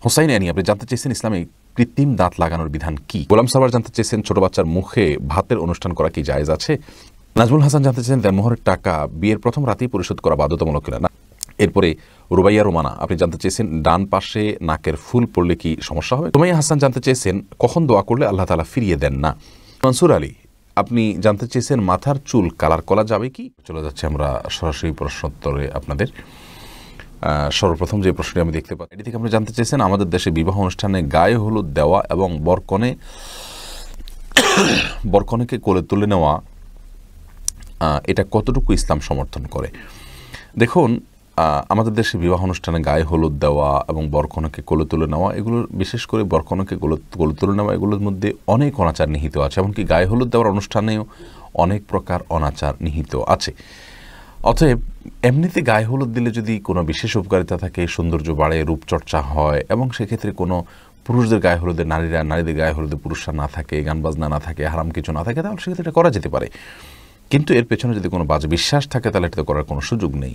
হোসাইন আনি আপনি জানতে চেয়েছেন ইসলামে কৃত্রিম দাঁত লাগানোর বিধান কি। গোলাম সারওয়ার জানতে চেয়েছেন ছোট বাচ্চার মুখে ভাতের অনুষ্ঠান করা কি জায়েজ আছে। নাজমুল হাসান জানতে চেয়েছেন দেনমোহরের টাকা বিয়ের প্রথম রাতেই পরিশোধ করা বাধ্যতামূলক কিনা। না। এরপরে রুবাইয়া রোমানা আপনি জানতে চেয়েছেন ডান পাশে নাকের ফুল পড়লে কি সমস্যা হবে। সুমাইয়া হাসান জানতে চেয়েছেন কখন দোয়া করলে আল্লাহ তাআলা ফিরিয়ে দেন না। মনসুর আলী আপনি জানতে চেয়েছেন মাথার চুল কালার করা যাবে কি। চলে যাচ্ছে আমরা সরাসরি প্রশ্নোত্তরে আপনাদের। সর্বপ্রথম যে প্রশ্নটি আমি দেখতে পাই এটি থেকে আপনি জানতে চেয়েছেন আমাদের দেশে বিবাহ অনুষ্ঠানে গায়ে হলুদ দেওয়া এবং বরকনেকে কোলে তুলে নেওয়া এটা কতটুকু ইসলাম সমর্থন করে। দেখুন, আমাদের দেশে বিবাহ অনুষ্ঠানে গায়ে হলুদ দেওয়া এবং বরকনেকে কোলে তুলে নেওয়া, এগুলোর বিশেষ করে বরকনেকে কোলে তুলে নেওয়া, এগুলোর মধ্যে অনেক অনাচার নিহিত আছে। এমনকি গায়ে হলুদ দেওয়ার অনুষ্ঠানেও অনেক প্রকার অনাচার নিহিত আছে। অতএব এমনিতে গায়ে হলুদ দিলে যদি কোনো বিশেষ উপকারিতা থাকে, সৌন্দর্য বাড়ে, রূপচর্চা হয়, এবং সেক্ষেত্রে কোনো পুরুষদের গায়ে হলুদে নারীদের গায়ে হলুদে পুরুষরা না থাকে, গান বাজনা না থাকে, হারাম কিছু না থাকে, তাহলে সেক্ষেত্রে এটা করা যেতে পারে। কিন্তু এর পেছনে যদি কোনো বাজে বিশ্বাস থাকে তাহলে এটা করার কোনো সুযোগ নেই।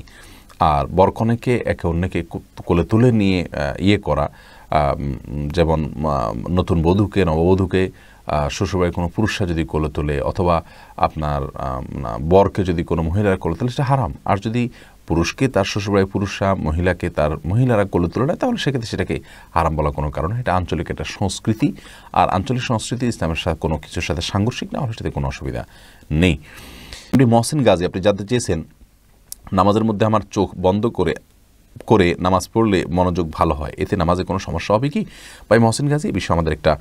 আর বরকনেকে একে অন্যকে কোলে তুলে নিয়ে করা, যেমন নতুন বধূকে নববধূকে শ্বশুরবাড়ির কোনো পুরুষরা যদি কোলে তোলে, অথবা আপনার বরকে যদি কোনো মহিলারা কোলে তোলে, সেটা হারাম। আর যদি পুরুষকে তার শ্বশুরবাড়ির পুরুষরা মহিলাকে তার মহিলারা কোলে তুলে নেয়, তাহলে সেক্ষেত্রে সেটাকে হারাম বলা কোনো কারণ। এটা আঞ্চলিক একটা সংস্কৃতি, আর আঞ্চলিক সংস্কৃতি ইসলামের সাথে কোনো কিছুর সাথে সাংঘর্ষিক না হলে সেটাতে কোনো অসুবিধা নেই। মহসিন গাজী আপনি জানতে চেয়েছেন নামাজের মধ্যে আমার চোখ বন্ধ করে নামাজ পড়লে মনোযোগ ভালো হয়, এতে নামাজে কোনো সমস্যা হবে কি। ভাই মহসিন গাজী, এই বিষয়ে আমাদের একটা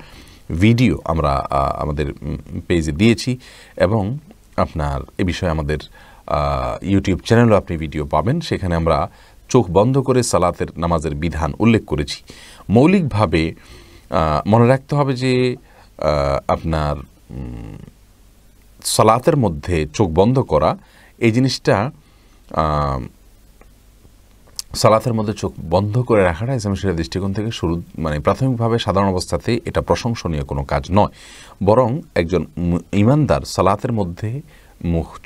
ভিডিও আমরা আমাদের পেজে দিয়েছি, এবং আপনার এ বিষয়ে আমাদের ইউটিউব চ্যানেলও আপনি ভিডিও পাবেন। সেখানে আমরা চোখ বন্ধ করে সালাতের নামাজের বিধান উল্লেখ করেছি। মৌলিকভাবে মনে রাখতে হবে যে আপনার সালাতের মধ্যে চোখ বন্ধ করা এই জিনিসটা, সালাতের মধ্যে চোখ বন্ধ করে রাখাটা ইসলামের শরীয়তের দৃষ্টিকোণ থেকে প্রাথমিকভাবে সাধারণ অবস্থাতে এটা প্রশংসনীয় কোনো কাজ নয়। বরং একজন ঈমানদার সালাতের মধ্যে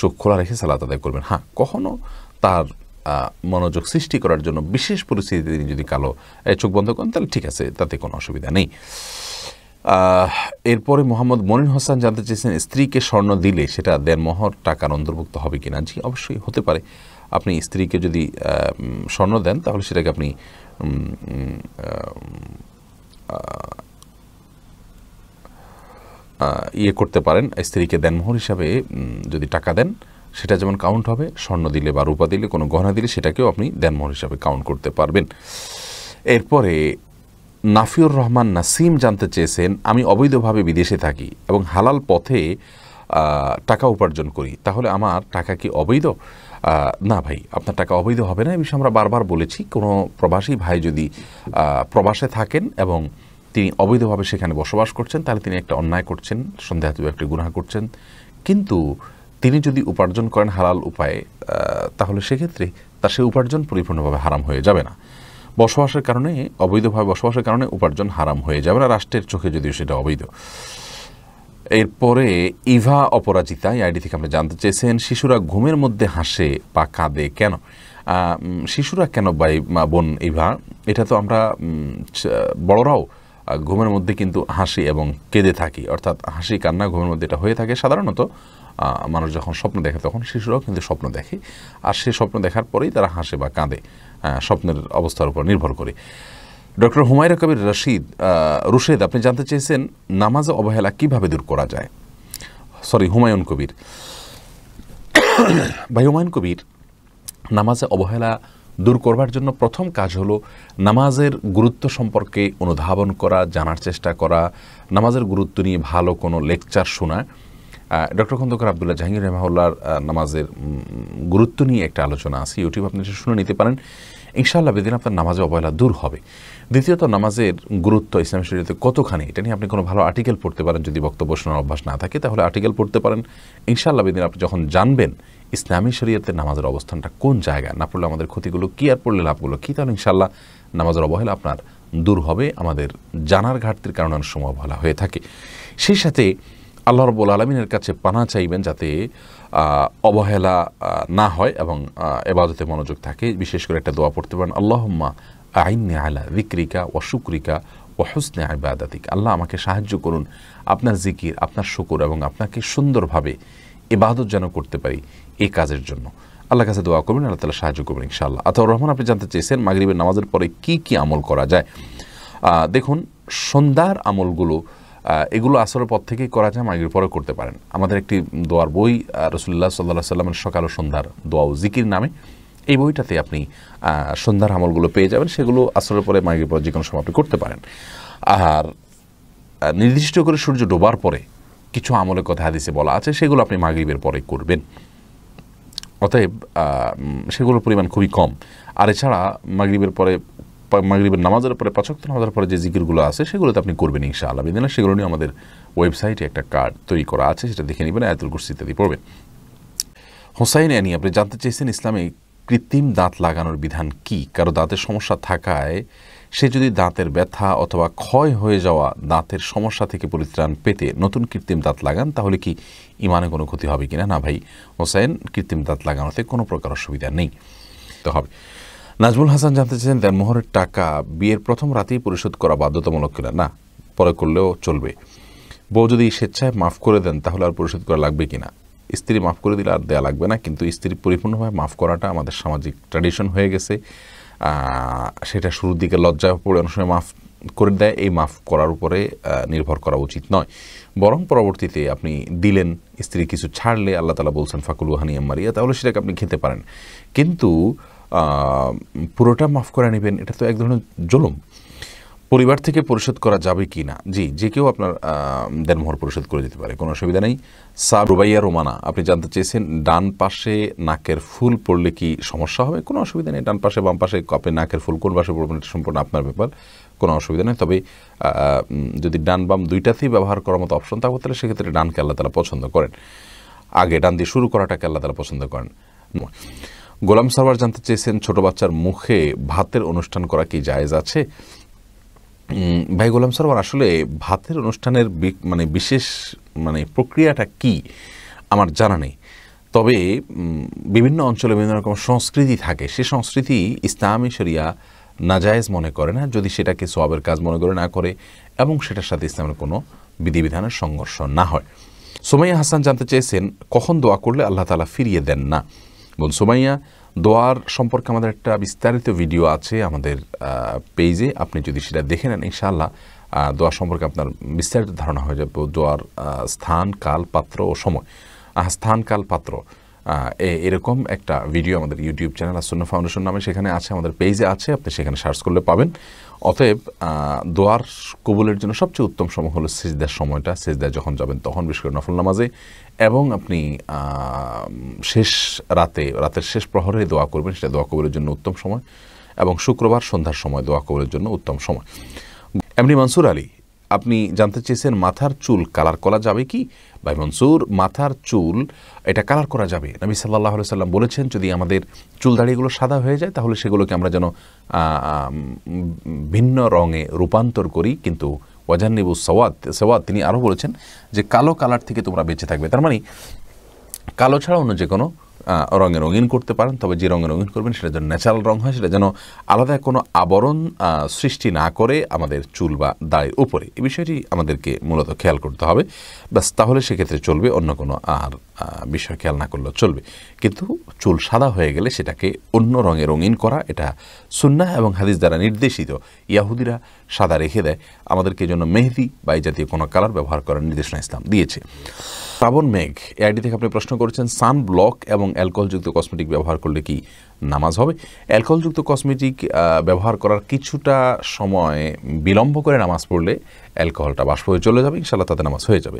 চোখ খোলা রেখে সালাত আদায় করবেন। হ্যাঁ, কখনও তার মনোযোগ সৃষ্টি করার জন্য বিশেষ পরিস্থিতিতে তিনি যদি চোখ বন্ধ করেন তাহলে ঠিক আছে, তাতে কোনো অসুবিধা নেই। এরপরে মোহাম্মদ মনির হোসেন জানতে চেয়েছেন স্ত্রীকে স্বর্ণ দিলে সেটা দেনমোহর টাকার অন্তর্ভুক্ত হবে কিনা। জি, অবশ্যই হতে পারে। আপনি স্ত্রীকে যদি স্বর্ণ দেন তাহলে সেটাকে আপনি করতে পারেন, স্ত্রীকে দেনমোহর হিসাবে যদি টাকা দেন সেটা যেমন কাউন্ট হবে, স্বর্ণ দিলে বা রূপা দিলে, কোনো গহনা দিলে সেটাকেও আপনি দেনমোহর হিসাবে কাউন্ট করতে পারবেন। এরপরে নাফিউর রহমান নাসিম জানতে চেয়েছেন আমি অবৈধভাবে বিদেশে থাকি এবং হালাল পথে টাকা উপার্জন করি, তাহলে আমার টাকা কি অবৈধ? না ভাই, আপনার টাকা অবৈধ হবে না। এই বিষয়ে আমরা বারবার বলেছি, কোনো প্রবাসী ভাই যদি প্রবাসে থাকেন এবং তিনি অবৈধভাবে সেখানে বসবাস করছেন, তাহলে তিনি একটা অন্যায় করছেন, সন্দেহাতীত একটি গুনাহ করছেন। কিন্তু তিনি যদি উপার্জন করেন হালাল উপায়ে, তাহলে সেক্ষেত্রে তার সেই উপার্জন পরিপূর্ণভাবে হারাম হয়ে যাবে না। বসবাসের কারণে, অবৈধভাবে বসবাসের কারণে উপার্জন হারাম হয়ে যাবে না, রাষ্ট্রের চোখে যদিও সেটা অবৈধ। এরপরে ইভা অপরাজিতা এই আইডি থেকে আপনি জানতে চেয়েছেন শিশুরা ঘুমের মধ্যে হাসে বা কাঁদে কেন। শিশুরা কেন ভাই বোন ইভা, এটা তো আমরা বড়রাও ঘুমের মধ্যে কিন্তু হাসি এবং কেঁদে থাকি, অর্থাৎ হাসি কান্না ঘুমের মধ্যে এটা হয়ে থাকে। সাধারণত মানুষ যখন স্বপ্ন দেখে তখন শিশুরাও কিন্তু স্বপ্ন দেখে, আর সেই স্বপ্ন দেখার পরেই তারা হাসে বা কাঁদে, স্বপ্নের অবস্থার উপর নির্ভর করে। ডক্টর হুমায়রা কবির রুশেদ আপনি জানতে চেয়েছেন নামাজে অবহেলা কিভাবে দূর করা যায়। হুমায়ুন কবির ভাই, হুমায়ুন কবির, নামাজে অবহেলা দূর করবার জন্য প্রথম কাজ হলো নামাজের গুরুত্ব সম্পর্কে অনুধাবন করা, জানার চেষ্টা করা, নামাজের গুরুত্ব নিয়ে ভালো কোনো লেকচার শোনা। ডক্টর খন্দকার আব্দুল্লাহ জাহাঙ্গীর রহমাহুল্লাহর নামাজের গুরুত্ব নিয়ে একটা আলোচনা আছে, ইউটিউব আপনি শুনে নিতে পারেন। ইনশাআল্লাহ বেদিন আপনার নামাজে অবহেলা দূর হবে। দ্বিতীয়ত, নামাজের গুরুত্ব ইসলামী শরীয়তে কতখানি, এটা নিয়ে আপনি কোনো ভালো আর্টিকেল পড়তে পারেন। যদি বক্তব্য শোনার অভ্যাস না থাকে তাহলে আর্টিকেল পড়তে পারেন। ইনশাআল্লাহ বেদিন আপনি যখন জানবেন ইসলামী শরীয়তে নামাজের অবস্থানটা কোন জায়গায়, না পড়লে আমাদের ক্ষতিগুলো কী আর পড়লে লাভগুলো কী, তাহলে ইনশাআল্লাহ নামাজের অবহেলা আপনার দূর হবে। আমাদের জানার ঘাটতির কারণে অনেক সময় অবহেলা হয়ে থাকে। সেই সাথে আল্লাহ রাব্বুল আলামিনের কাছে পানা চাইবেন যাতে অবহেলা না হয় এবং ইবাদতে মনোযোগ থাকে। বিশেষ করে একটা দোয়া পড়তে পারেন, আল্লাহুম্মা আইন্নি আলা যিকরিকা ওয়া শুকরিকা ওয়া হুসনি ইবাদাতিক, আল্লাহ আমাকে সাহায্য করুন আপনার জিকির, আপনার শুকর এবং আপনাকে সুন্দরভাবে ইবাদত যেন করতে পারি এই কাজের জন্য। আল্লাহ কাছে দোয়া করবেন, আল্লাহ তাআলা সাহায্য করবেন ইনশাআল্লাহ। আতাউর রহমান, আপনি জানতে চেয়েছেন মাগরিবের নামাজের পরে কি কি আমল করা যায়। দেখুন, সন্ধ্যার আমলগুলো এগুলো আসরের পর থেকেই করা যায়, মাগরিবের পরে করতে পারেন। আমাদের একটি দোয়ার বই রাসূলুল্লাহ সাল্লাল্লাহু আলাইহি ওয়াসাল্লামের সকাল ও সন্ধ্যার দোয়া ও জিকির নামে, এই বইটাতে আপনি সন্ধ্যার আমলগুলো পেয়ে যাবেন। সেগুলো আসরের পরে মাগরিবের পরে যে কোনো সময় আপনি করতে পারেন। আর নির্দিষ্ট করে সূর্য ডোবার পরে কিছু আমলের কথা হাদিসে বলা আছে, সেগুলো আপনি মাগরিবের পরে করবেন। অতএব সেগুলোর পরিমাণ খুবই কম। আর এছাড়া মাগরিবের পরে, মাগরিবের নামাজের পরে, ৫ ওয়াক্ত নামাজের পরে যে জিকিরগুলো আছে সেগুলোতে আপনি করবেন ইনশাআল্লাহ বিদিনা। সেগুলো নিয়ে আমাদের ওয়েবসাইটে একটা কার্ড তৈরি করা আছে, সেটা দেখে নেবেন, আয়াতুল কুরসি ইত্যাদি পড়বেন। হোসাইন আনি, আপনি জানতে চেয়েছেন ইসলামে কৃত্রিম দাঁত লাগানোর বিধান কি? কারো দাঁতের সমস্যা থাকায় সে যদি দাঁতের ব্যথা অথবা ক্ষয় হয়ে যাওয়া দাঁতের সমস্যা থেকে পরিত্রাণ পেতে নতুন কৃত্রিম দাঁত লাগান, তাহলে কি ইমানে কোনো ক্ষতি হবে কিনা? না ভাই হোসেন, কৃত্রিম দাঁত লাগানোতে কোনো প্রকার অসুবিধা নেই, তো হবে। নাজমুল হাসান জানতে চেয়েছেন দেনমোহরের টাকা বিয়ের প্রথম রাতেই পরিশোধ করা বাধ্যতামূলক কিনা? না, পরে করলেও চলবে। বউ যদি স্বেচ্ছায় মাফ করে দেন তাহলে আর পরিশোধ করা লাগবে কিনা? স্ত্রী মাফ করে দিলে আর দেওয়া লাগবে না, কিন্তু স্ত্রী পরিপূর্ণভাবে মাফ করাটা আমাদের সামাজিক ট্র্যাডিশন হয়ে গেছে। সেটা শুরুর দিকে লজ্জা পড়ে অনেক সময় মাফ করে দেয়, এই মাফ করার উপরে নির্ভর করা উচিত নয়। বরং পরবর্তীতে আপনি দিলেন, স্ত্রী কিছু ছাড়লে আল্লাহ তাআলা বলছেন ফাকুলু হানিয়াম মারিয়া, তাহলে সেটাকে আপনি খেতে পারেন। কিন্তু পুরোটা মাফ করে নেবেন, এটা তো এক ধরনের জুলুম। পরিবার থেকে পরিশোধ করা যাবে কি না? জি, যে কেউ আপনার দেনমোহর পরিশোধ করে দিতে পারে, কোনো অসুবিধা নেই। রুবাইয়া রোমানা, আপনি জানতে চেয়েছেন ডান পাশে নাকের ফুল পড়লে কি সমস্যা হবে? কোনো অসুবিধা নেই। ডান পাশে বাম পাশে আপনি নাকের ফুল কোন পাশে পড়বেন এটা সম্পূর্ণ আপনার ব্যাপার, কোনো অসুবিধা নেই। তবে যদি ডান বাম দুইটাতেই ব্যবহার করার মতো অপশন থাকবে তাহলে সেক্ষেত্রে ডানকে আল্লাহ তাআলা পছন্দ করেন, আগে ডান দিয়ে শুরু করাটাকে আল্লাহ তাআলা পছন্দ করেন। গোলাম সারওয়ার জানতে চেয়েছেন ছোট বাচ্চার মুখে ভাতের অনুষ্ঠান করা কি জায়েজ আছে? ভাই গোলাম সারওয়ার, আসলে ভাতের অনুষ্ঠানের বিশেষ প্রক্রিয়াটা কি আমার জানা নেই। তবে বিভিন্ন অঞ্চলে বিভিন্ন রকম সংস্কৃতি থাকে, সে সংস্কৃতি ইসলামী শরিয়া নাজায়েজ মনে করে না, যদি সেটাকে সওয়াবের কাজ মনে করে না করে এবং সেটার সাথে ইসলামের কোনো বিধিবিধানের সংঘর্ষ না হয়। সুমাইয়া হাসান জানতে চেয়েছেন কখন দোয়া করলে আল্লাহ তাআলা ফিরিয়ে দেন না? বোন সুমাইয়া, দোয়ার সম্পর্কে আমাদের একটা বিস্তারিত ভিডিও আছে আমাদের পেজে, আপনি যদি সেটা দেখে নেন ইনশাআল্লাহ দোয়া সম্পর্কে আপনার বিস্তারিত ধারণা হয়ে যাবে। দোয়ার স্থান, কাল, পাত্র ও সময়, স্থান, কাল, পাত্র, এরকম একটা ভিডিও আমাদের ইউটিউব চ্যানেল আসুন্নাহ ফাউন্ডেশন নামে সেখানে আছে, আমাদের পেজে আছে, আপনি সেখানে সার্চ করলে পাবেন। অতএব দোয়ার কবুলের জন্য সবচেয়ে উত্তম সময় হলো সিজদার সময়টা, সিজদায় যখন যাবেন তখন, বিশেষ করে নফল নামাজে, এবং আপনি শেষ রাতের শেষ প্রহরে দোয়া করবেন, সেটা দোয়া কবুলের জন্য উত্তম সময়, এবং শুক্রবার সন্ধ্যার সময় দোয়া কবুলের জন্য উত্তম সময়। এমনি মনসুর আলী, আপনি জানতে চেয়েছেন মাথার চুল কালার করা যাবে কি? ভাই মনসুর, মাথার চুল এটা কালার করা যাবে। নবী সাল্লাল্লাহু আলাইহি সাল্লাম বলেছেন যদি আমাদের চুল দাড়িগুলো সাদা হয়ে যায় তাহলে সেগুলোকে আমরা যেন ভিন্ন রঙে রূপান্তর করি, কিন্তু ওয়াজান্নিবু সাওয়াদ, তিনি আরও বলেছেন যে কালো কালার থেকে তোমরা বেঁচে থাকবে। তার মানে কালো ছাড়া অন্য যে কোনো রঙে রঙিন করতে পারেন, তবে যে রঙে রঙিন করবেন সেটা যেন ন্যাচারাল রঙ হয়, সেটা যেন আলাদা কোনো আবরণ সৃষ্টি না করে আমাদের চুল বা দাড়ির উপরে। এই বিষয়টি আমাদেরকে মূলত খেয়াল করতে হবে, ব্যাস, তাহলে সেক্ষেত্রে চলবে, অন্য কোনো আর বিষয় খেয়াল না করলেও চলবে। কিন্তু চুল সাদা হয়ে গেলে সেটাকে অন্য রঙে রঙিন করা, এটা সুন্নাহ এবং হাদিস দ্বারা নির্দেশিত। ইয়াহুদিরা সাদা রেখে দেয়, আমাদেরকে জন্য মেহেদি বা এই জাতীয় কোনো কালার ব্যবহার করার নির্দেশনা ইসলাম দিয়েছে। শ্রাবণ মেঘ এআইডি থেকে আপনি প্রশ্ন করেছেন সান ব্লক এবং অ্যালকোহলযুক্ত কসমেটিক ব্যবহার করলে কি নামাজ হবে? অ্যালকোহলযুক্ত কসমেটিক ব্যবহার করার কিছুটা সময় বিলম্ব করে নামাজ পড়লে অ্যালকোহলটা বাষ্প হয়ে চলে যাবে, ইনশাআল্লাহ তাতে নামাজ হয়ে যাবে।